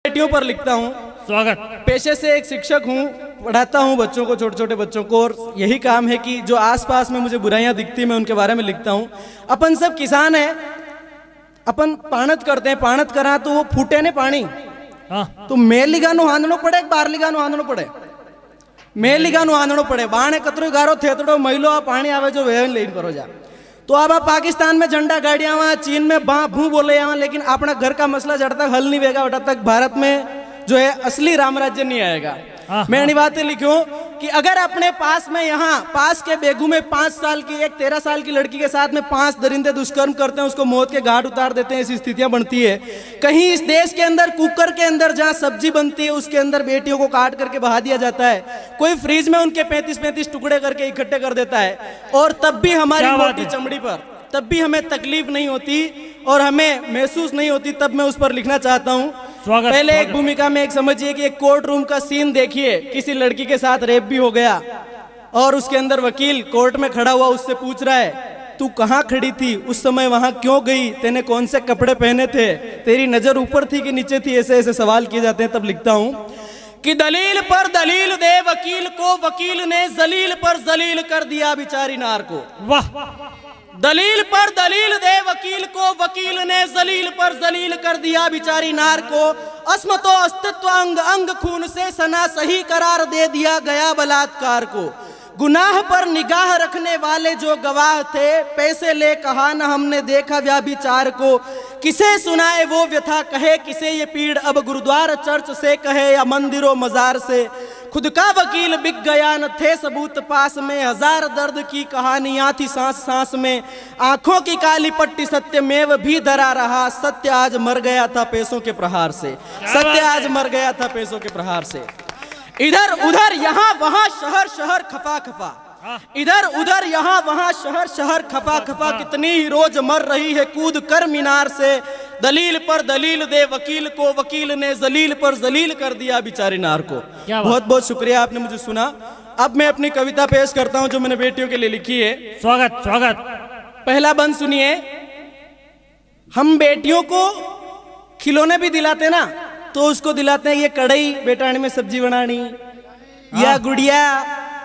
बेटियों पर लिखता हूँ। स्वागत। पेशे से एक शिक्षक हूँ, पढ़ाता हूँ बच्चों को, छोटे छोटे बच्चों को, और यही काम है कि जो आसपास में मुझे बुराइयां दिखती हैं मैं उनके बारे में लिखता हूँ। अपन सब किसान हैं, अपन पाणत करते हैं, पाणत करा तो वो फूटे ने पानी। हाँ। तो मेलिगानु हांदणो पड़े, बारलिगानु हांदणो पड़े, मेलिगानु हांदणो पड़े। बाणे कतरो गारो थेतड़ो महिलो आ पानी आवे जो वेन लेन करो जा। तो अब आप पाकिस्तान में झंडा गाड़ियां वहां, चीन में बा भू बोले यहाँ, लेकिन अपना घर का मसला जब तक हल नहीं होगा तब तक भारत में जो है असली राम राज्य नहीं आएगा। मैंने बातें लिखूं कि अगर अपने पास में यहाँ पास के बेगू में 5 साल की एक 13 साल की लड़की के साथ में 5 दरिंदे दुष्कर्म करते हैं, उसको मौत के घाट उतार देते हैं, ऐसी स्थितियां बनती है। कहीं इस देश के अंदर कुकर के अंदर जहाँ सब्जी बनती है उसके अंदर बेटियों को काट करके बहा दिया जाता है, कोई फ्रिज में उनके 35-35 टुकड़े करके इकट्ठे कर देता है, और तब भी हमारी मोटी चमड़ी पर तब भी हमें तकलीफ नहीं होती और हमें महसूस नहीं होती। तब मैं उस पर लिखना चाहता हूँ। पहले एक भूमिका में एक समझिए कि एक कोर्ट रूम का सीन देखिए, किसी लड़की के साथ रेप भी हो गया और उसके अंदर वकील कोर्ट में खड़ा हुआ उससे पूछ रहा है, तू कहाँ खड़ी थी उस समय, वहां क्यों गई, तेने कौन से कपड़े पहने थे, तेरी नजर ऊपर थी कि नीचे थी, ऐसे ऐसे सवाल किए जाते हैं। तब लिखता हूँ कि दलील पर दलील दे वकील को, वकील ने जलील पर जलील कर दिया बिचारी नार को। वाह। दलील पर दलील दे वकील को, वकील ने जलील पर जलील कर दिया बिचारी नार को। अस्मतो अस्तित्व अंग अंग खून से सना सही करार दे दिया गया बलात्कार को। गुनाह पर निगाह रखने वाले जो गवाह थे, पैसे ले कहा न हमने देखा व्याभिचार को। किसे सुनाए वो व्यथा, कहे किसे ये पीड़, अब गुरुद्वारा चर्च से कहे या मंदिरों मजार से। खुद का वकील बिक गया, न थे सबूत पास में, हजार दर्द की कहानियां थी सांस सांस में। आंखों की काली पट्टी सत्यमेव भी धरा रहा, सत्य आज मर गया था पैसों के प्रहार से, सत्य आज मर गया था पैसों के प्रहार से। इधर उधर यहाँ वहाँ शहर शहर खफा खफा, इधर उधर यहाँ वहाँ शहर शहर खफा खफा, कितनी ही रोज मर रही है कूद कर मीनार से। दलील पर दलील दे वकील को, वकील ने जलील पर जलील कर दिया बिचारी नार को। बहुत बहुत शुक्रिया, आपने मुझे सुना। अब मैं अपनी कविता पेश करता हूँ जो मैंने बेटियों के लिए लिखी है। स्वागत स्वागत। पहला बंद सुनिए। हम बेटियों को खिलौने भी दिलाते ना, तो उसको दिलाते हैं ये कढ़ाई बेटाने में सब्जी बनानी, या गुड़िया,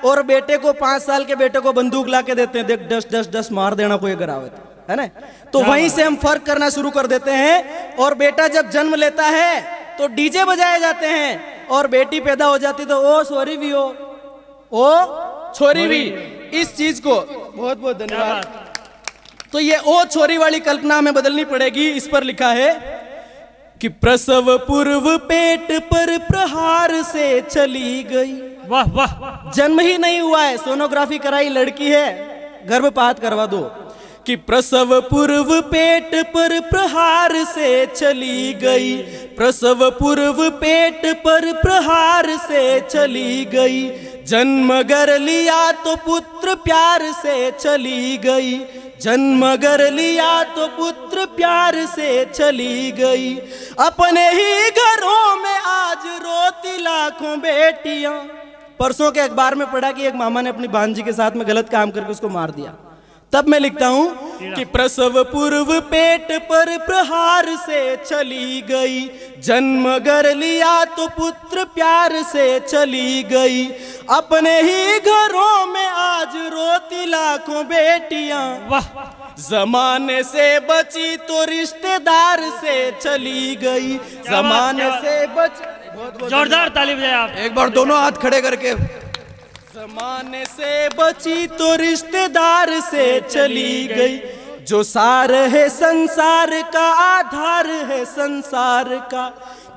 और बेटे को 5 साल के बेटे को बंदूक ला के देते हैं, देख 10-10-10 मार देना कोई अगर आवे है ना। तो वहीं से हम फर्क करना शुरू कर देते हैं। और बेटा जब जन्म लेता है तो डीजे बजाए जाते हैं, और बेटी पैदा हो जाती तो ओ सॉरी भी हो, ओ छोरी भी। इस चीज को बहुत बहुत धन्यवाद। तो ये ओ छोरी वाली कल्पना हमें बदलनी पड़ेगी। इस पर लिखा है कि प्रसव पूर्व पेट पर प्रहार से चली गई। वाह वाह। जन्म ही नहीं हुआ है, सोनोग्राफी कराई, लड़की है, गर्भपात करवा दो। कि प्रसव पूर्व पेट पर प्रहार से चली गई, प्रसव पूर्व पेट पर प्रहार से चली गई। जन्म गर लिया तो पुत्र प्यार से चली गई, जन्म गर लिया तो पुत्र प्यार से चली गई। अपने ही घरों में आज रोती लाखों बेटियां। परसों के अखबार में पढ़ा कि एक मामा ने अपनी भांजी के साथ में गलत काम करके उसको मार दिया। तब मैं लिखता हूं कि प्रसव पूर्व पेट पर प्रहार से चली गई, जन्म गर लिया तो पुत्र प्यार से चली गई। अपने ही घरों में आज रोती लाखों बेटियां। वाह। जमाने से बची तो रिश्तेदार से चली गई, जमाने से बची। जोरदार ताली बजाएं आप। एक बार दोनों हाथ खड़े करके। जमाने से बची तो रिश्तेदार से चली गई। जो सार है संसार का, आधार है संसार का,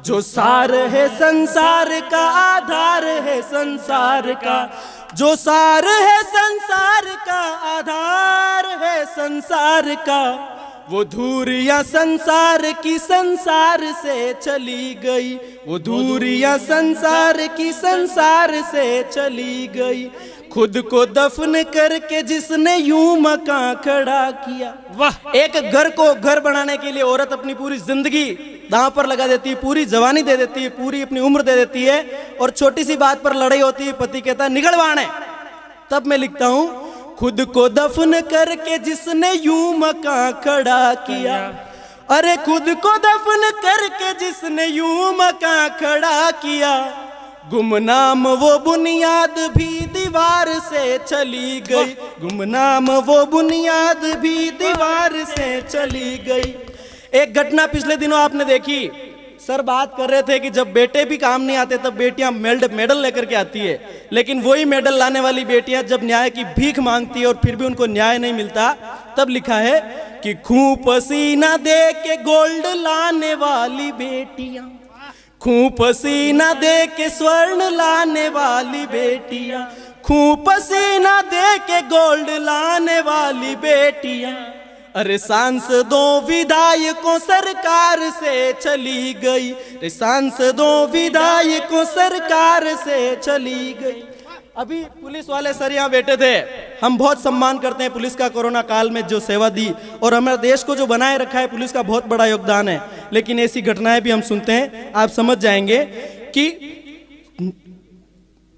जो सार है संसार का, आधार है संसार का, जो सार है संसार का, आधार है संसार का। वो धूरियां संसार की संसार से चली गई, वो धूरियां संसार की संसार से चली गई। खुद को दफन करके जिसने यूं मकान खड़ा किया। वाह। एक घर को घर बनाने के लिए औरत अपनी पूरी जिंदगी दांव पर लगा देती है, पूरी जवानी दे देती है, पूरी अपनी उम्र दे देती है, और छोटी सी बात पर लड़ाई होती है, पति कहता है निगलवाने। तब मैं लिखता हूं, खुद को दफन करके जिसने यूं मकान खड़ा किया, अरे खुद को दफन करके जिसने यूं मकान खड़ा किया, गुमनाम वो बुनियाद भी दीवार से चली गई, गुमनाम वो बुनियाद भी दीवार से चली गई। एक घटना पिछले दिनों आपने देखी, सर बात कर रहे थे कि जब बेटे भी काम नहीं आते तब बेटियां मेडल लेकर के आती है, लेकिन वही मेडल लाने वाली बेटियां जब न्याय की भीख मांगती है और फिर भी उनको न्याय नहीं मिलता, तब लिखा है कि खून पसीना दे के गोल्ड लाने वाली बेटियां, खून पसीना दे के स्वर्ण लाने वाली बेटियां, खून पसीना दे के गोल्ड लाने वाली बेटियां, अरे सांसदों विधायकों सरकार से चली गई, अरे सांसदों विधायकों सरकार से चली गई। अभी पुलिस वाले सर यहाँ बैठे थे, हम बहुत सम्मान करते हैं पुलिस का, कोरोना काल में जो सेवा दी और हमारे देश को जो बनाए रखा है, पुलिस का बहुत बड़ा योगदान है। लेकिन ऐसी घटनाएं भी हम सुनते हैं, आप समझ जाएंगे कि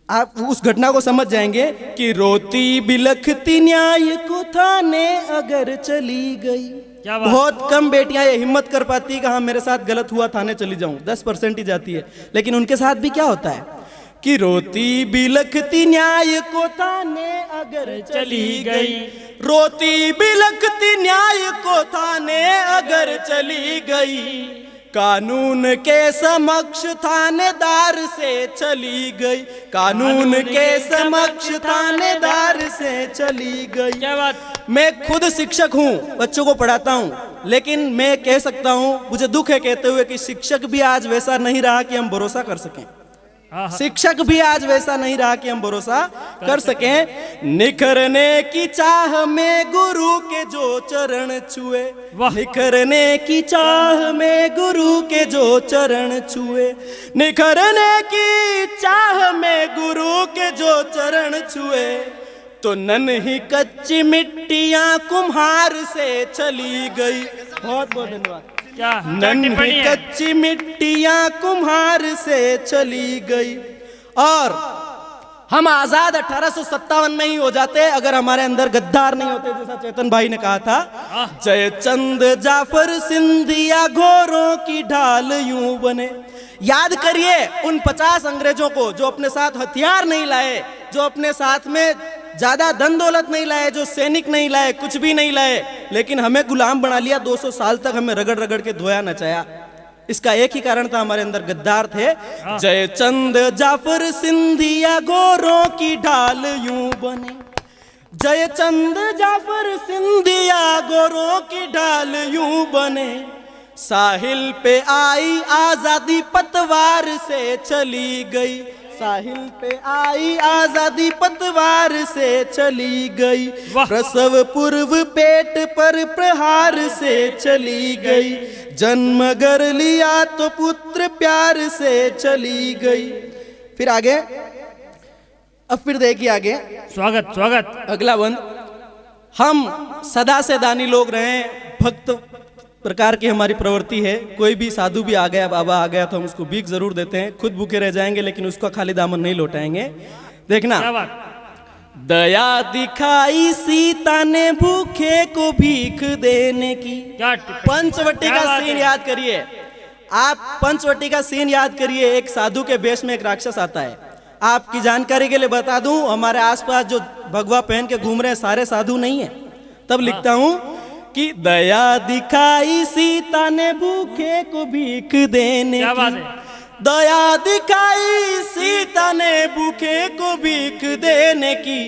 आप उस घटना को समझ जाएंगे कि रोती बिलखती न्याय को थाने अगर चली गई। बहुत कम बेटियां ये हिम्मत कर पाती कि हाँ मेरे साथ गलत हुआ, थाने चली जाऊं, 10% ही जाती है। लेकिन उनके साथ भी क्या होता है कि रोती बिलखती न्याय को थाने अगर चली गई, रोती बिलखती न्याय को थाने अगर चली गई, कानून के समक्ष थानेदार से चली गई, कानून के समक्ष थानेदार से चली गई। क्या बात। मैं खुद शिक्षक हूँ, बच्चों को पढ़ाता हूँ, लेकिन मैं कह सकता हूँ, मुझे दुख है कहते हुए कि शिक्षक भी आज वैसा नहीं रहा कि हम भरोसा कर सकें। शिक्षक भी आज वैसा नहीं रहा कि हम भरोसा कर सकें। निखरने की चाह में गुरु के जो चरण छुए, निखरने की चाह में गुरु के जो चरण छुए, निखरने की चाह में गुरु के जो चरण छुए, तो नन्ही कच्ची मिट्टियां कुम्हार से चली गई। बहुत बहुत धन्यवाद। नन्ही कच्ची मिट्टियां कुम्हार से चली गई। और हम आजाद 1857 में ही हो जाते अगर हमारे अंदर गद्दार नहीं होते, जैसा चेतन भाई ने कहा था। जयचंद जाफर सिंधिया घोरों की ढाल यूं बने। याद करिए उन 50 अंग्रेजों को जो अपने साथ हथियार नहीं लाए, जो अपने साथ में ज्यादा धन दौलत नहीं लाए, जो सैनिक नहीं लाए, कुछ भी नहीं लाए, लेकिन हमें गुलाम बना लिया। 200 साल तक हमें रगड़ रगड़ के धोया नचाया। इसका एक ही कारण था, हमारे अंदर गद्दार थे। जयचंद जाफर सिंधिया गोरों की ढाल यूं बने, जयचंद जाफर सिंधिया गोरों की ढाल यूं बने, साहिल पे आई आजादी पतवार से चली गई, साहिल पे आई आजादी पतवार से चली गई, प्रसव पूर्व पेट पर प्रहार से चली गई, जन्म गर लिया तो पुत्र प्यार से चली गई। फिर आगे, अब फिर देखिए आगे, स्वागत स्वागत। अगला बंद। हम सदा से दानी लोग रहे, भक्त प्रकार की हमारी प्रवृत्ति है। कोई भी साधु भी आ गया, बाबा आ गया, तो हम उसको भीख जरूर देते हैं। खुद भूखे रह जाएंगे लेकिन उसका खाली दामन नहीं लौटाएंगे। देखना, दया दिखाई सीता ने भूखे को भीख देने की। पंचवटी का सीन याद करिए आप, पंचवटी का सीन याद करिए। एक साधु के वेश में एक राक्षस आता है। आपकी जानकारी के लिए बता दूं, हमारे आसपास जो भगवा पहन के घूम रहे हैं सारे साधु नहीं है। तब लिखता हूं कि दया दिखाई सीता ने भूखे को भीख देने की, दया दिखाई सीता ने भूखे को भीख देने की,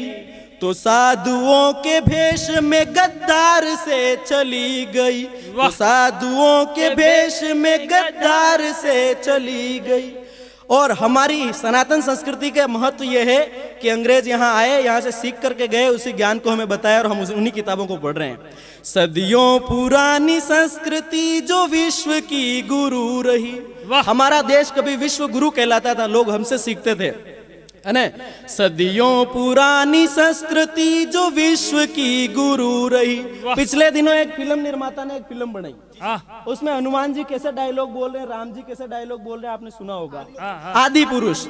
तो साधुओं के भेष में गद्दार से चली गई, तो साधुओं के भेष में गद्दार से चली गई। और हमारी सनातन संस्कृति का महत्व यह है कि अंग्रेज यहाँ आए, यहाँ से सीख करके गए, उसी ज्ञान को हमें बताया और हम उन्हीं किताबों को पढ़ रहे हैं। सदियों पुरानी संस्कृति जो विश्व की गुरु रही। हमारा देश कभी विश्व गुरु कहलाता था, लोग हमसे सीखते थे, है ना। सदियों पुरानी संस्कृति जो विश्व की गुरु रही। पिछले दिनों एक फिल्म निर्माता ने एक फिल्म बनाई, उसमें हनुमान जी कैसे डायलॉग बोल रहे हैं, राम जी कैसे डायलॉग बोल रहे हैं, आपने सुना होगा, आदि पुरुष।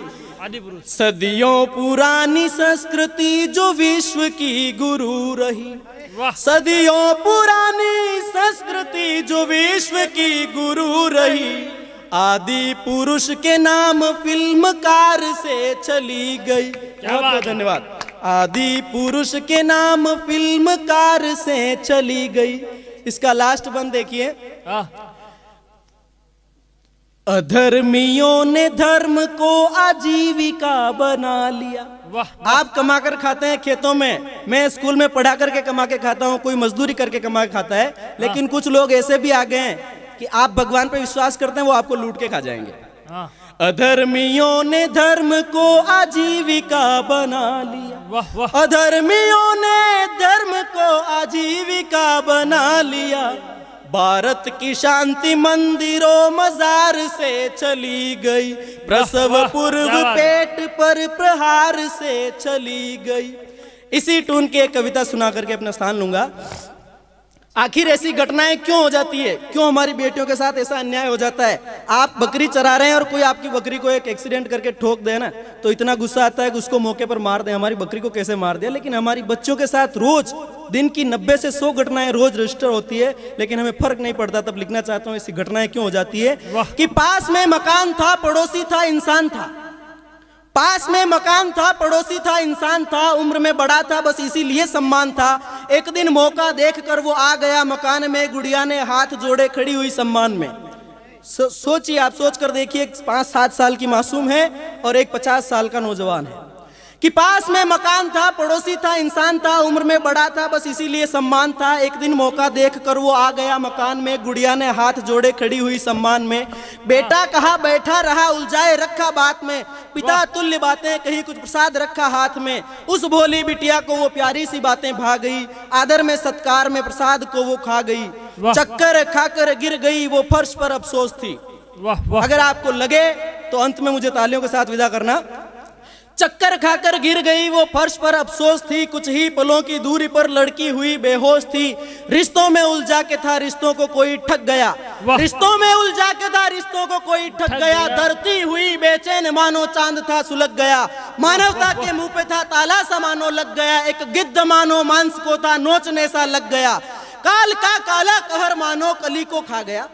सदियों पुरानी संस्कृति जो विश्व की गुरु रही, सदियों पुरानी संस्कृति जो विश्व की गुरु रही, आदि पुरुष के नाम फिल्मकार से चली गई। बहुत बहुत धन्यवाद। आदि पुरुष के नाम फिल्मकार से चली गई। इसका लास्ट बंद देखिए। अधर्मियों ने धर्म को आजीविका बना लिया। वाह। आप कमा कर खाते हैं खेतों में, मैं स्कूल में पढ़ा करके कमा के खाता हूँ, कोई मजदूरी करके कमा के खाता है, लेकिन कुछ लोग ऐसे भी आ गए हैं कि आप भगवान पे विश्वास करते हैं, वो आपको लूट के खा जाएंगे। अधर्मियों ने धर्म को आजीविका बना लिया। वाह वाह। अधर्मियों ने धर्म को आजीविका बना लिया। भारत की शांति मंदिरों मजार से चली गई, प्रसव पूर्व पेट पर प्रहार से चली गई। इसी टून की एक कविता सुना करके अपना स्थान लूंगा। आखिर ऐसी घटनाएं क्यों हो जाती है, क्यों हमारी बेटियों के साथ ऐसा अन्याय हो जाता है। आप बकरी चरा रहे हैं और कोई आपकी बकरी को एक एक्सीडेंट करके ठोक दे ना, तो इतना गुस्सा आता है कि उसको मौके पर मार दे। हमारी बकरी को कैसे मार दिया। लेकिन हमारी बच्चों के साथ रोज दिन की 90 से 100 घटनाएं रोज रजिस्टर होती है, लेकिन हमें फर्क नहीं पड़ता। तब लिखना चाहता हूँ ऐसी घटनाएं क्यों हो जाती है कि पास में मकान था, पड़ोसी था, इंसान था। पास में मकान था, पड़ोसी था, इंसान था, उम्र में बड़ा था, बस इसीलिए सम्मान था। एक दिन मौका देखकर वो आ गया मकान में, गुड़िया ने हाथ जोड़े खड़ी हुई सम्मान में। सोचिए, आप सोच कर देखिए, 5-7 साल की मासूम है और एक 50 साल का नौजवान है कि पास में मकान था, पड़ोसी था, इंसान था, उम्र में बड़ा था, बस इसीलिए सम्मान था। एक दिन मौका देखकर वो आ गया मकान में, गुड़िया ने हाथ जोड़े खड़ी हुई सम्मान में। बेटा कहाँ बैठा रहा उलझाए रखा बात में, पिता तुल्य बातें कहीं कुछ प्रसाद रखा हाथ में। उस भोली बिटिया को वो प्यारी सी बातें भा गई, आदर में सत्कार में प्रसाद को वो खा गई। चक्कर खाकर गिर गई वो फर्श पर अफसोस थी। अगर आपको लगे तो अंत में मुझे तालियों के साथ विदा करना। चक्कर खाकर गिर गई वो फर्श पर अफसोस थी, कुछ ही पलों की दूरी पर लड़की हुई बेहोश थी। रिश्तों में उलझा के था, रिश्तों को कोई ठग गया। रिश्तों में उलझा के था, रिश्तों को कोई ठग गया। धरती हुई बेचैन मानो चांद था सुलग गया। मानवता के मुंह पे था ताला सा मानो लग गया। एक गिद्ध मानो मांस को था नोचने सा लग गया। काल का काला कहर मानो कली को खा गया।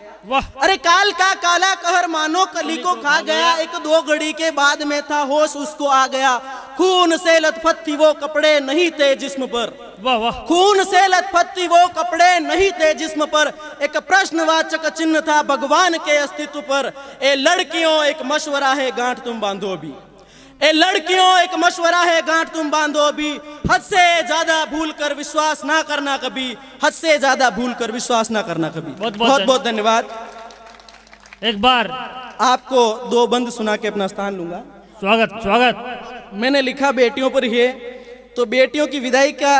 अरे काल का काला कहर मानो कली को खा गया। 1-2 घड़ी के बाद में था होश उसको आ गया। खून से लथपथ थी वो कपड़े नहीं थे जिस्म पर। खून से लथपथ थी वो कपड़े नहीं थे जिस्म पर। एक प्रश्नवाचक चिन्ह था भगवान के अस्तित्व पर। ए लड़कियों एक मशवरा है गांठ तुम बांधो भी। ए लड़कियों एक मशवरा है गांठ तुम बांधो अभी। हद से ज्यादा भूल कर विश्वास ना करना कभी। हद से ज्यादा भूल कर विश्वास ना करना कभी। बहुत बहुत धन्यवाद। एक बार आपको 2 बंद सुना के अपना स्थान लूंगा। स्वागत स्वागत। मैंने लिखा बेटियों पर है, तो बेटियों की विदाई का,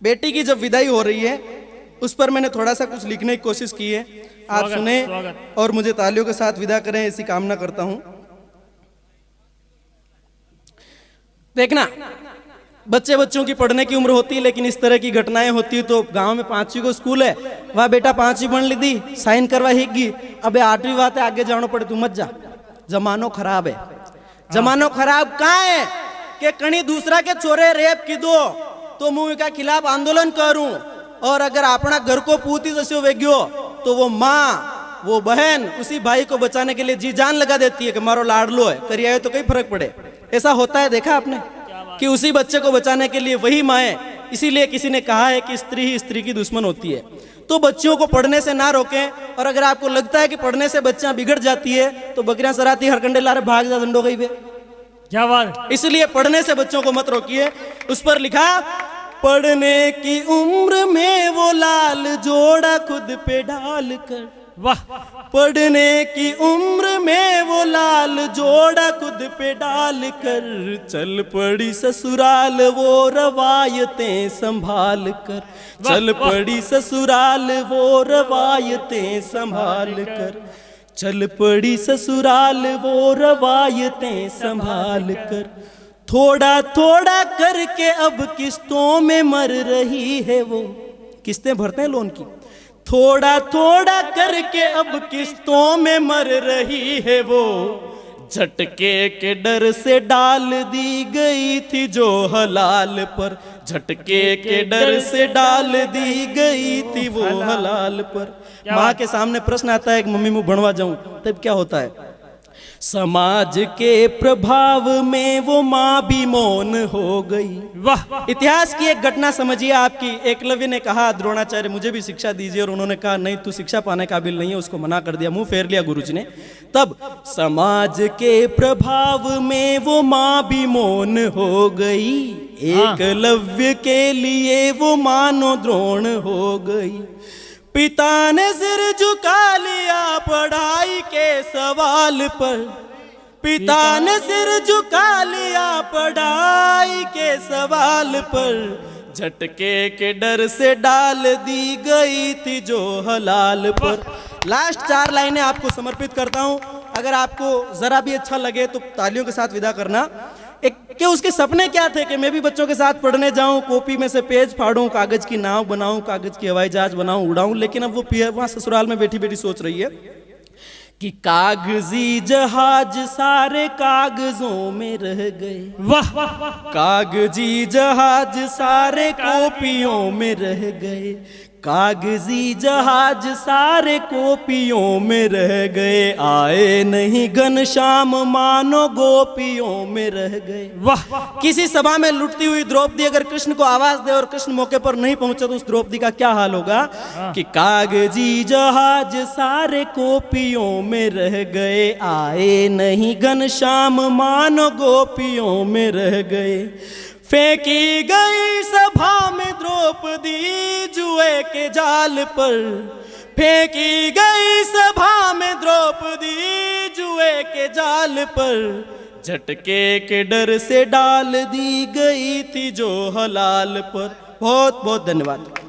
बेटी की जब विदाई हो रही है उस पर मैंने थोड़ा सा कुछ लिखने की कोशिश की है। आप सुने और मुझे तालियों के साथ विदा करें, ऐसी कामना करता हूं। देखना, बच्चों की पढ़ने की उम्र होती है, लेकिन इस तरह की घटनाएं होती है। तो गांव में 5वीं को स्कूल है, वह बेटा 5वीं बन ली दी, साइन करवा हिगी। अबे 8वीं बात है, आगे जाना पड़े, तू मत जा। जमानो खराब है। जमानो खराब कहाँ है कि कहीं दूसरा के छोरे रेप की दो तो मुंह का खिलाफ आंदोलन करूं, और अगर अपना घर को पूती जैसे वेग्यो तो वो माँ वो बहन उसी भाई को बचाने के लिए जी जान लगा देती है कि मारो लाडलो है, करिए तो कई फर्क पड़े। ऐसा होता है, देखा आपने कि उसी बच्चे को बचाने के लिए वही माएँ। इसीलिए किसी ने कहा है कि स्त्री ही स्त्री की दुश्मन होती है। तो बच्चियों को पढ़ने से ना रोकें, और अगर आपको लगता है कि पढ़ने से बच्चियां बिगड़ जाती है तो बकरियां सराती हरकंडे ला रहे भाग जा दंडो गई वे। क्या बात। इसलिए पढ़ने से बच्चों को मत रोकिए। उस पर लिखा, पढ़ने की उम्र में वो लाल जोड़ा खुद पे डाल कर। वाह। पढ़ने की उम्र में वो लाल जोड़ा खुद पे डाल कर चल पड़ी ससुराल वो रवायतें संभाल कर। चल पड़ी ससुराल वो रवायतें संभाल कर। चल पड़ी ससुराल वो रवायतें संभाल कर। थोड़ा थोड़ा करके अब किस्तों में मर रही है वो। किस्तें भरते हैं लोन की। थोड़ा थोड़ा करके अब किस्तों में मर रही है वो। झटके के डर से डाल दी गई थी जो हलाल पर। झटके के डर से डाल दी गई थी वो हलाल पर। माँ के सामने प्रश्न आता है कि मम्मी मुँह बनवा जाऊं, तब क्या होता है? समाज के प्रभाव में वो माँ भी मौन हो गई। वाह इतिहास की एक घटना समझिए आपकी। एकलव्य ने कहा द्रोणाचार्य मुझे भी शिक्षा दीजिए, और उन्होंने कहा नहीं तू शिक्षा पाने काबिल नहीं है, उसको मना कर दिया, मुंह फेर लिया गुरुजी ने। तब समाज के प्रभाव में वो माँ भी मौन हो गई, एकलव्य के लिए वो मानो द्रोण हो गई। पिता ने सिर झुका लिया पढ़ाई के सवाल पर, पिता ने सिर झुका लिया पढ़ाई के सवाल पर, झटके के डर से डाल दी गई थी जो हलाल पर। लास्ट 4 लाइनें आपको समर्पित करता हूं, अगर आपको जरा भी अच्छा लगे तो तालियों के साथ विदा करना। एक कि उसके सपने क्या थे कि मैं भी बच्चों के साथ पढ़ने जाऊं, कॉपी में से पेज फाड़ूं, कागज की नाव बनाऊं, कागज की हवाई जहाज बनाऊं, उड़ाऊं। लेकिन अब वो वहां ससुराल में बैठी बैठी सोच रही है कि कागजी जहाज सारे कागजों में रह गए। वाह कागजी जहाज सारे कॉपियों में रह गए, कागजी जहाज सारे कॉपियों में रह गए। आए नहीं घनश्याम मानो गोपियों में रह गए। वाह किसी सभा में लुटती हुई द्रौपदी अगर कृष्ण को आवाज दे और कृष्ण मौके पर नहीं पहुंचा तो उस द्रौपदी का क्या हाल होगा? कि कागजी जहाज सारे कॉपियों में रह गए, आए नहीं घनश्याम मानो गोपियों में रह गए। फेंकी गई सभा में द्रौपदी जुए के जाल पर, फेंकी गई सभा में द्रौपदी जुए के जाल पर, झटके के डर से डाल दी गई थी जो हलाल पर। बहुत बहुत धन्यवाद।